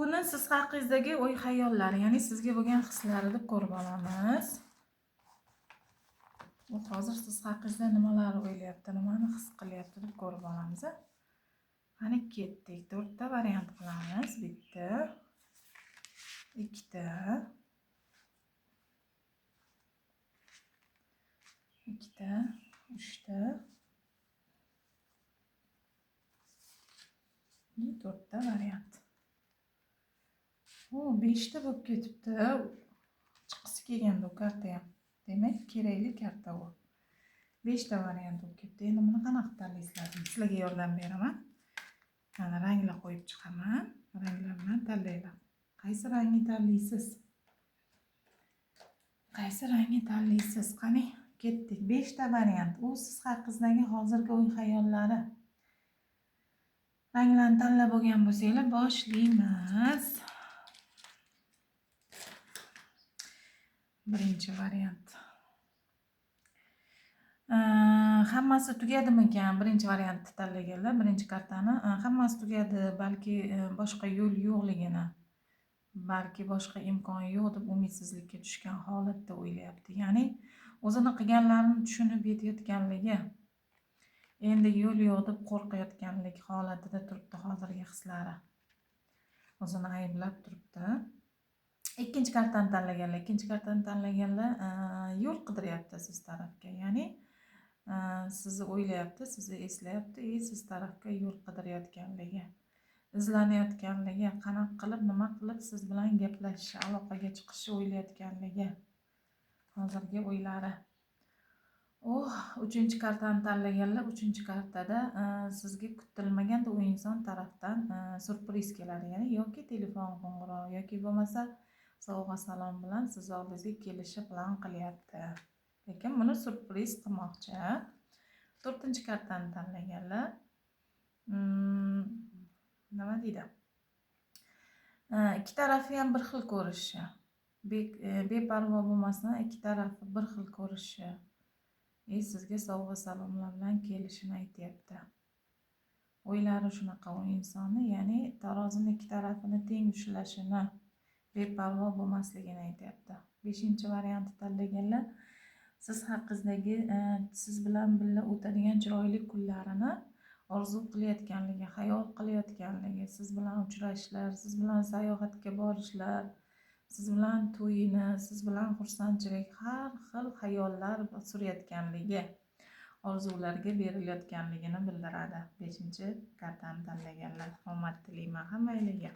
uni siz haqingizdagi o'y-xayollar, ya'ni sizga bo'lgan hislari deb ko'rib olamiz. U hozir siz haqingizda nimalar o'ylayapti, nimani his qilyapti deb ko'rib olamiz. Qani ketdik. 4 ta variant qilamiz. 1 ta, 2 ta, 2 ta, 3 ta, 4 ta variant. O 5 ta bo'lib ketibdi. Chiqisi kelganda u karta ham. Demak, kerakli karta u. 5 ta variant bo'lib ketdi. Endi buni qanaqa tanlaysizlar? Sizlarga yordam beraman. Mana ranglar qo'yib chiqaman. Ranglar bilan tanlaylar. Qaysi rangni tanlaysiz? Qaysi rangni tanlaysiz? Qani, ketdik. 5 ta variant. U siz haqingizdagi hozirgi o'y-xayollari. Ranglarni tanlab bo'lgan bo'lsanglar, boshlaymiz. Birinchi variant. Hammasi tugadimi ekan? Birinchi variantni tanlaganlar, birinchi kartani hammasi tugadi, balki boshqa yo'l yo'qligini, balki boshqa imkon yo'q deb umidsizlikka tushgan holatda o'ylayapti. Ya'ni o'zini qilganlarini tushunib yetayotganligi, endi yo'l yo'q deb qo'rqayotganlik holatida turibdi hozirgi hislari. O'zini ayblab turibdi. Ikkinchi kartani tanlaganlar, yo'l qidiryapti siz tarafga. Ya'ni sizni o'ylayapti, sizni eslayapti, siz tarafga yo'l qidirayotganligi, izlanayotganligi, qanaqa qilib, nima qilib siz bilan gaplashish, aloqaga chiqishni o'ylayotganligi, hozirgi o'ylari. Uchinchi kartani tanlaganlar, uchinchi kartada sizga kutilmaganda u inson tarafdan surpriz keladi. Ya'ni yoki telefon qo'ng'iroq yoki bo'lmasa sovg'a salom bilan siz oldingizga kelishi plan qilyapti. Lekin buni surpriz qilmoqchi. 4-chi kartani tanlaganlar nima deydi? Ikki tarafi ham bir xil ko'rishi. Beparvo bo'lmasdan ikki tarafi bir xil ko'rishi. Sizga sovg'a salomlar bilan kelishini aytayapti. O'ylari shunaqa u insonni, ya'ni tarozini ikki tarafini teng ushlashini, beparvo bo'lmasligini aytayapti. 5-variantni tanlaganlar siz haqingizdagi siz bilan birga o'tadigan chiroyli kunlarini orzu qilayotganligi, xayol qilayotganligi, siz bilan uchrashishlar, siz bilan sayohatga borishlar, siz bilan to'yini, siz bilan xursandchilik, har xil xayollar surayotganligi, orzularga berilayotganligini bildiradi. 5-kartani tanlaganlar. Omad tilayman hammanglarga.